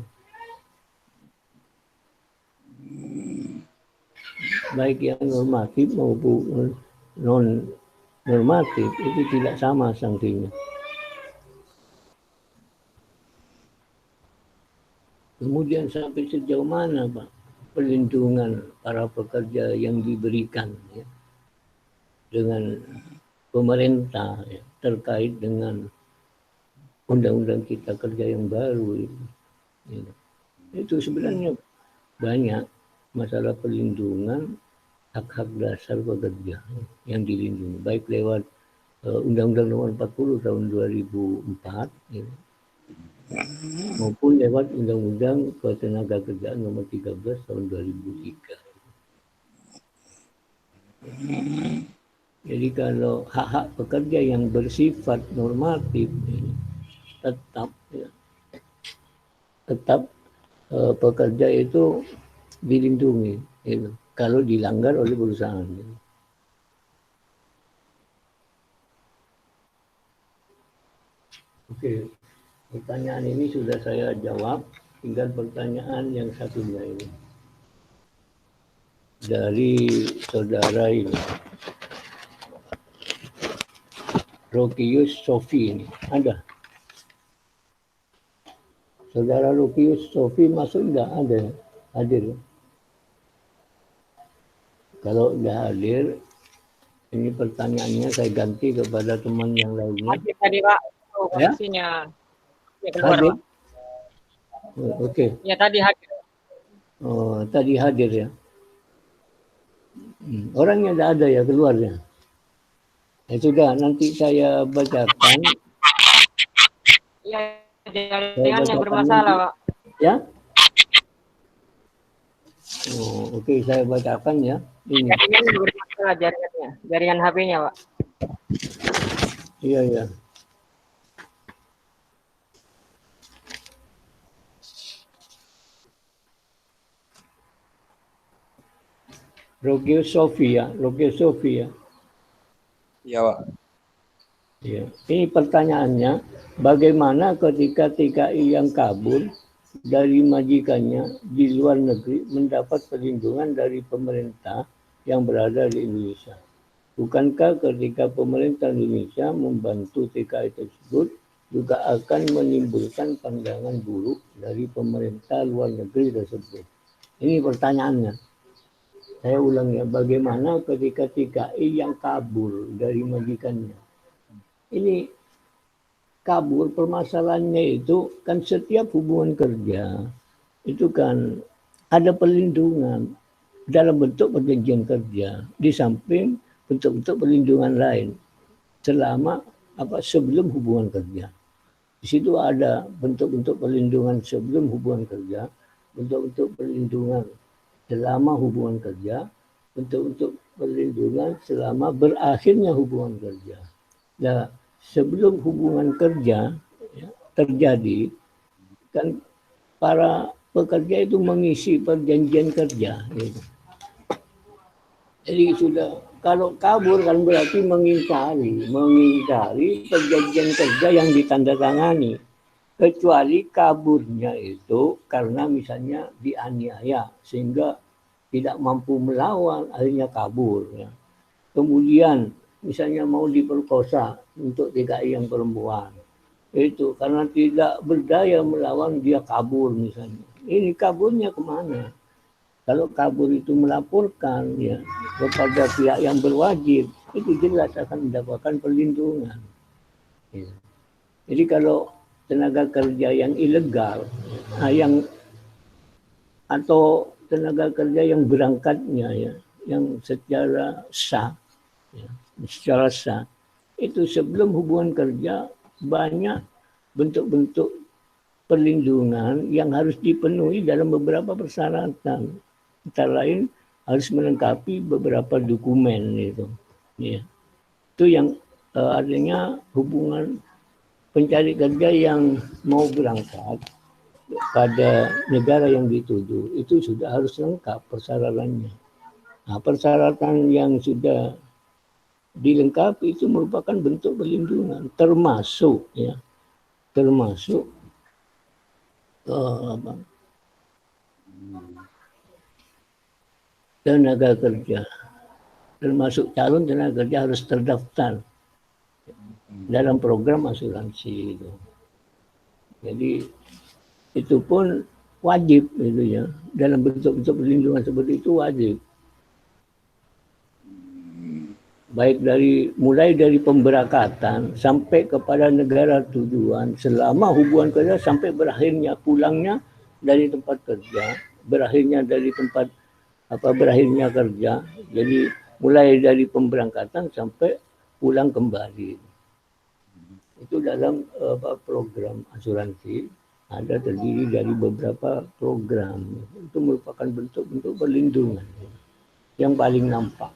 baik yang normatif maupun non normatif itu tidak sama sanksinya. Kemudian sampai sejauh mana Pak perlindungan para pekerja yang diberikan ya, dengan pemerintah ya, terkait dengan undang-undang Cipta Kerja yang baru ini. Ya. Itu sebenarnya banyak masalah perlindungan hak-hak dasar pekerja yang dilindungi baik lewat Undang-Undang Nomor 40 tahun 2004 ya, maupun lewat Undang-Undang Ketenagakerjaan Nomor 13 tahun 2003. Jadi kalau hak-hak pekerja yang bersifat normatif ini, tetap pekerja itu dilindungi gitu, kalau dilanggar oleh perusahaan. Gitu. Oke, pertanyaan ini sudah saya jawab. Tinggal pertanyaan yang satunya ini dari saudara ini, Rokius Sofi ini ada. Saudara Rokius Sofi masuk enggak ada? Hadir. Kalau enggak hadir, ini pertanyaannya saya ganti kepada teman yang lainnya. Hadir tadi Pak, Ya? posisinya. Ya, keluar, Hadir. Pak. Oke. Ya tadi hadir. Oh, tadi hadir ya. Orangnya tidak ada ya keluarnya. Ya sudah, nanti saya bacakan. Iya, Saya jaringannya bacakan bermasalah, nanti. Pak. Ya. Oh, oke, saya bacakan ya. Ini. Jaringannya bermasalah, jaringannya. Jaringan HP-nya, Pak. Iya, iya. Roger Sofia. Iya, Pak. Ya. Ini pertanyaannya, bagaimana ketika TKI yang kabur dari majikannya di luar negeri mendapat perlindungan dari pemerintah yang berada di Indonesia? Bukankah ketika pemerintah Indonesia membantu TKI tersebut juga akan menimbulkan pandangan buruk dari pemerintah luar negeri tersebut? Ini pertanyaannya. Saya ulang ya, bagaimana ketika TKI yang kabur dari majikannya? Ini kabur, permasalahannya itu kan setiap hubungan kerja itu kan ada perlindungan dalam bentuk perjanjian kerja di samping bentuk-bentuk perlindungan lain selama sebelum hubungan kerja. Di situ ada bentuk-bentuk perlindungan sebelum hubungan kerja, bentuk-bentuk perlindungan selama hubungan kerja, bentuk-bentuk perlindungan selama berakhirnya hubungan kerja. Nah, sebelum hubungan kerja ya, terjadi, kan para pekerja itu mengisi perjanjian kerja. Gitu. Jadi sudah, kalau kabur kan berarti mengingkari perjanjian kerja yang ditandatangani. Kecuali kaburnya itu karena misalnya dianiaya sehingga tidak mampu melawan, akhirnya kabur. Ya. Kemudian misalnya mau diperkosa untuk TKI yang perempuan. Itu karena tidak berdaya melawan dia kabur misalnya. Ini kaburnya kemana? Kalau kabur itu melaporkan ya kepada pihak yang berwajib, itu jelas akan mendapatkan perlindungan. Ya. Jadi kalau tenaga kerja yang ilegal, atau tenaga kerja yang berangkatnya ya, yang secara sah, itu sebelum hubungan kerja banyak bentuk-bentuk perlindungan yang harus dipenuhi dalam beberapa persyaratan. Antara lain harus melengkapi beberapa dokumen itu. Ya. Itu yang artinya hubungan pencari kerja yang mau berangkat pada negara yang dituju itu sudah harus lengkap persyaratannya. Nah, persyaratan yang sudah dilengkapi itu merupakan bentuk perlindungan, termasuk tenaga kerja, termasuk calon tenaga kerja harus terdaftar dalam program asuransi itu. Jadi itu pun wajib itu ya, dalam bentuk-bentuk perlindungan seperti itu wajib. Baik mulai dari pemberangkatan sampai kepada negara tujuan selama hubungan kerja sampai berakhirnya pulangnya dari tempat kerja, berakhirnya kerja. Jadi mulai dari pemberangkatan sampai pulang kembali. Itu dalam program asuransi ada terdiri dari beberapa program. Itu merupakan bentuk-bentuk perlindungan yang paling nampak.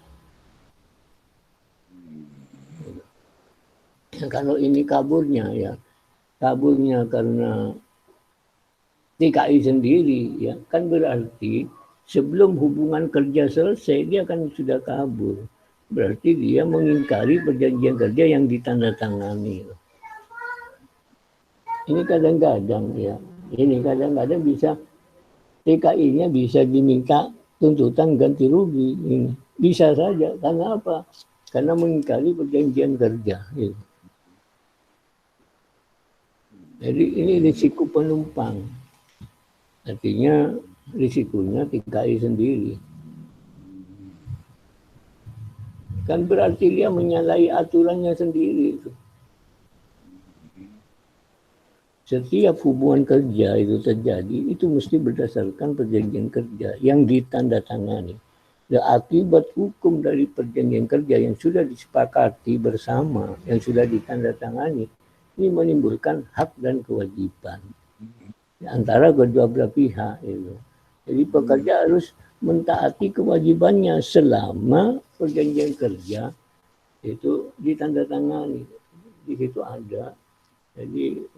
Kalau ini kaburnya karena TKI sendiri ya, kan berarti sebelum hubungan kerja selesai dia kan sudah kabur. Berarti dia mengingkari perjanjian kerja yang ditandatangani. Ini kadang-kadang bisa TKI-nya bisa diminta tuntutan ganti rugi. Ini bisa saja, karena apa? Karena mengingkari perjanjian kerja. Gitu. Jadi ini risiko penumpang. Artinya risikonya TKI sendiri. Kan berarti dia menyalahi aturannya sendiri. Setiap hubungan kerja itu terjadi, itu mesti berdasarkan perjanjian kerja yang ditandatangani. akibat hukum dari perjanjian kerja yang sudah disepakati bersama, yang sudah ditandatangani, ini menimbulkan hak dan kewajiban di antara kedua belah pihak. Itu. Jadi pekerja harus mentaati kewajibannya selama perjanjian kerja itu ditandatangani. Di situ ada. Jadi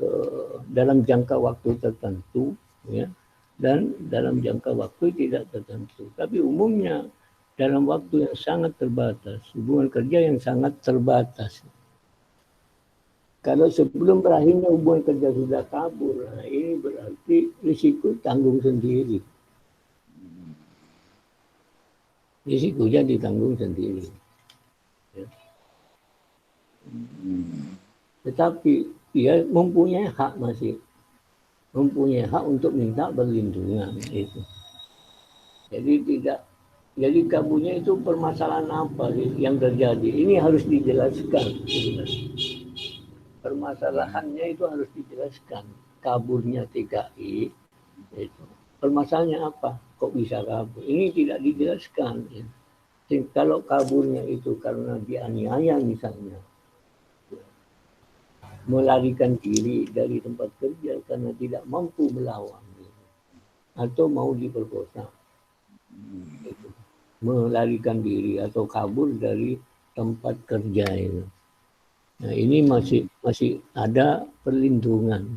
dalam jangka waktu tertentu, ya, dan dalam jangka waktu tidak tertentu. Tapi umumnya dalam waktu yang sangat terbatas, hubungan kerja yang sangat terbatas. Kalau sebelum berakhirnya hubungan kerja sudah kabur, nah ini berarti risiko tanggung sendiri. Risikonya ditanggung sendiri. Ya. Tetapi dia mempunyai hak masih. Mempunyai hak untuk minta perlindungan itu. Jadi kaburnya itu permasalahan apa yang terjadi? Ini harus dijelaskan. Permasalahannya itu harus dijelaskan. Kaburnya TKI itu. Permasalahannya apa? Kok bisa kabur? Ini tidak dijelaskan. Ya. Kalau kaburnya itu karena dianiaya misalnya, melarikan diri dari tempat kerja karena tidak mampu melawan, atau mau diperkosa, melarikan diri atau kabur dari tempat kerja itu. Nah ini masih ada perlindungan.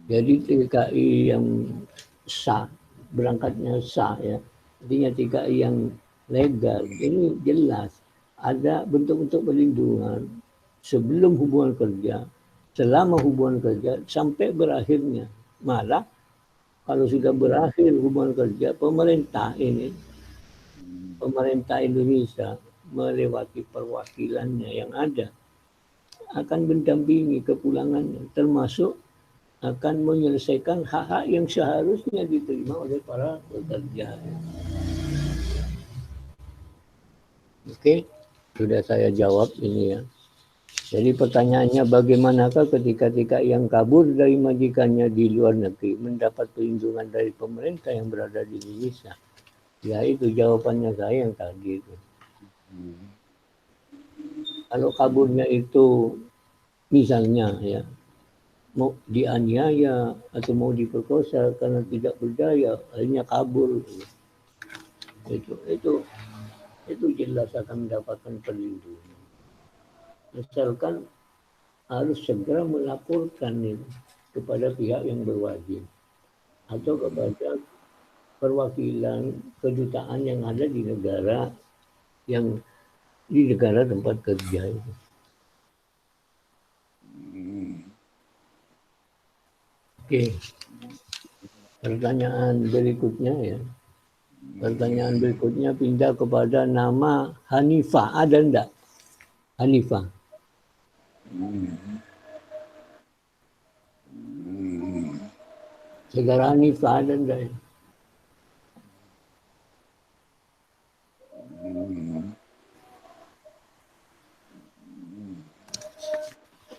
Jadi TKI yang sah, berangkatnya sah ya, artinya TKI yang legal, ini jelas ada bentuk-bentuk perlindungan sebelum hubungan kerja, selama hubungan kerja, sampai berakhirnya. Malah kalau sudah berakhir hubungan kerja, pemerintah Indonesia melewati perwakilannya yang ada akan mendampingi kepulangannya, termasuk akan menyelesaikan hak-hak yang seharusnya diterima oleh para pekerja. Oke, sudah saya jawab ini ya. Jadi pertanyaannya, bagaimanakah ketika yang kabur dari majikannya di luar negeri mendapat perlindungan dari pemerintah yang berada di Indonesia? Ya itu jawabannya saya yang tadi itu. Kalau kaburnya itu misalnya ya, mau dianiaya atau mau diperkosa karena tidak berdaya, akhirnya kabur. Itu jelas akan mendapatkan perlindungan. Misalkan harus segera melaporkan itu kepada pihak yang berwajib atau kepada perwakilan kedutaan yang ada di negara tempat kerja itu. Oke. Pertanyaan berikutnya ya. Pertanyaan berikutnya pindah kepada nama Hanifah. Ada enggak? Hanifah. Saudara Hanifah ada enggak?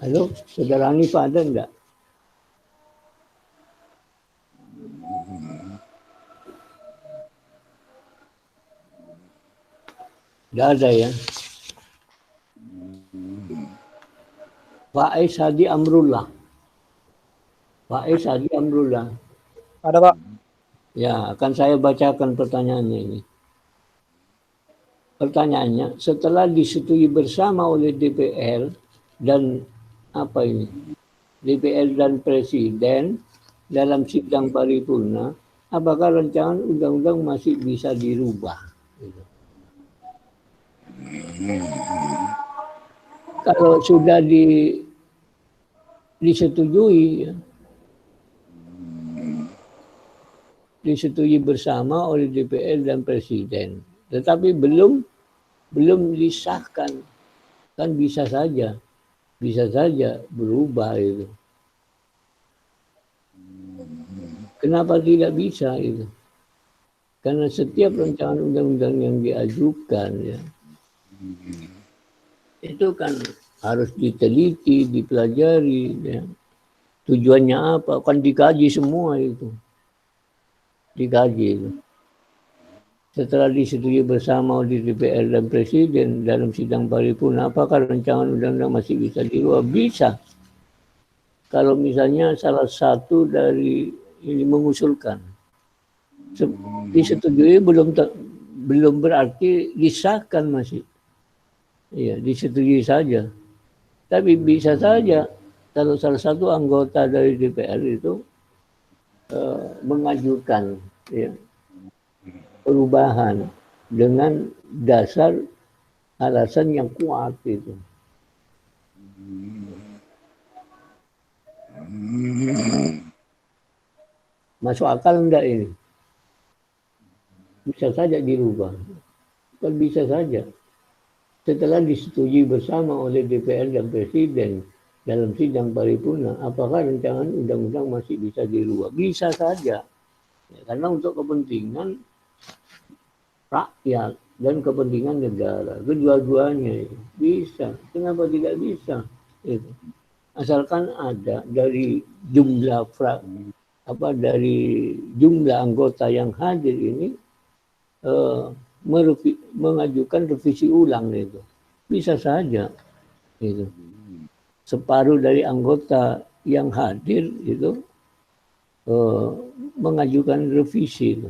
Halo, saudara Hanifah ada enggak? Tidak ada ya. Faiz Hadi Amrullah. Faiz Hadi Amrullah. Ada Pak. Ya, akan saya bacakan pertanyaannya ini. Pertanyaannya, setelah disetujui bersama oleh DPR dan DPR dan Presiden dalam sidang paripurna, apakah rancangan undang-undang masih bisa dirubah? Kalau sudah disetujui bersama oleh DPR dan Presiden, tetapi belum disahkan, kan bisa saja berubah itu. Kenapa tidak bisa itu? Karena setiap rancangan undang-undang yang diajukan ya, itu kan harus diteliti, dipelajari ya. Tujuannya apa? Kan dikaji semua itu. dikaji itu. Setelah disetujui bersama oleh DPR dan Presiden dalam sidang paripurna, apakah rancangan undang-undang masih bisa dirubah? Bisa. Kalau misalnya salah satu dari ini mengusulkan. Disetujui belum berarti disahkan masih. Iya, disetujui saja. Tapi bisa saja kalau salah satu anggota dari DPR itu mengajukan ya, perubahan dengan dasar alasan yang kuat itu. Masuk akal enggak ini? Bisa saja dirubah. Kan bisa saja. Setelah disetujui bersama oleh DPR dan Presiden dalam sidang paripurna, apakah rancangan undang-undang masih bisa dirubah? Bisa saja. Ya, karena untuk kepentingan rakyat dan kepentingan negara, kedua-duanya bisa. Kenapa tidak bisa? Itu. Asalkan ada dari jumlah dari jumlah anggota yang hadir ini mengajukan revisi ulang itu. Bisa saja itu. Separuh dari anggota yang hadir itu mengajukan revisi itu.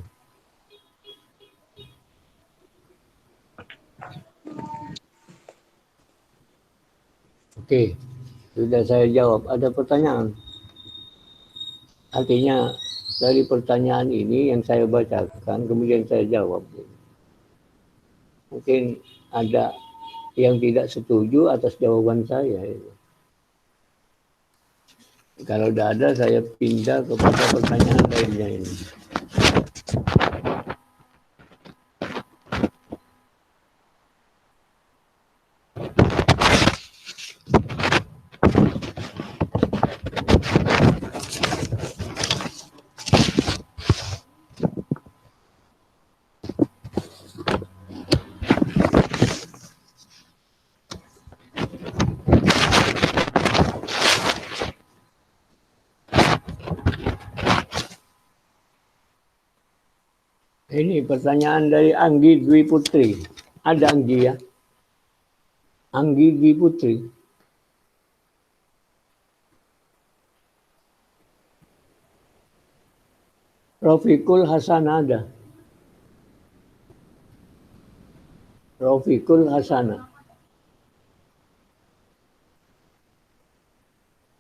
Oke, sudah saya jawab. Ada pertanyaan? Artinya dari pertanyaan ini yang saya bacakan, kemudian saya jawab. Mungkin ada yang tidak setuju atas jawaban saya. Kalau tidak ada, saya pindah kepada pertanyaan lainnya ini. Ini pertanyaan dari Anggi Dwi Putri. Ada Anggi ya? Anggi Dwi Putri. Rofiqul Hasan ada. Rofiqul Hasana.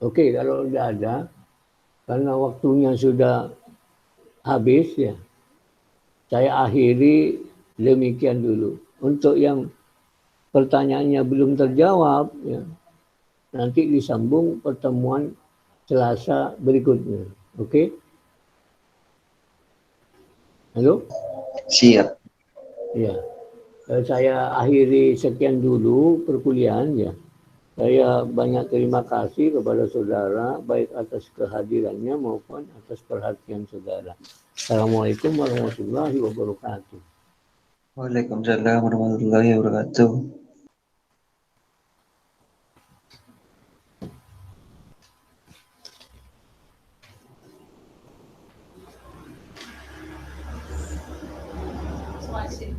Oke, kalau tidak ada, karena waktunya sudah habis ya, saya akhiri demikian dulu. Untuk yang pertanyaannya belum terjawab, ya, nanti disambung pertemuan Selasa berikutnya. Oke? Halo? Siap. Ya. Saya akhiri sekian dulu perkuliahan ya. Saya banyak terima kasih kepada saudara, baik atas kehadirannya maupun atas perhatian saudara. Assalamualaikum warahmatullahi wabarakatuh. Waalaikumsalam warahmatullahi wabarakatuh. Swasib.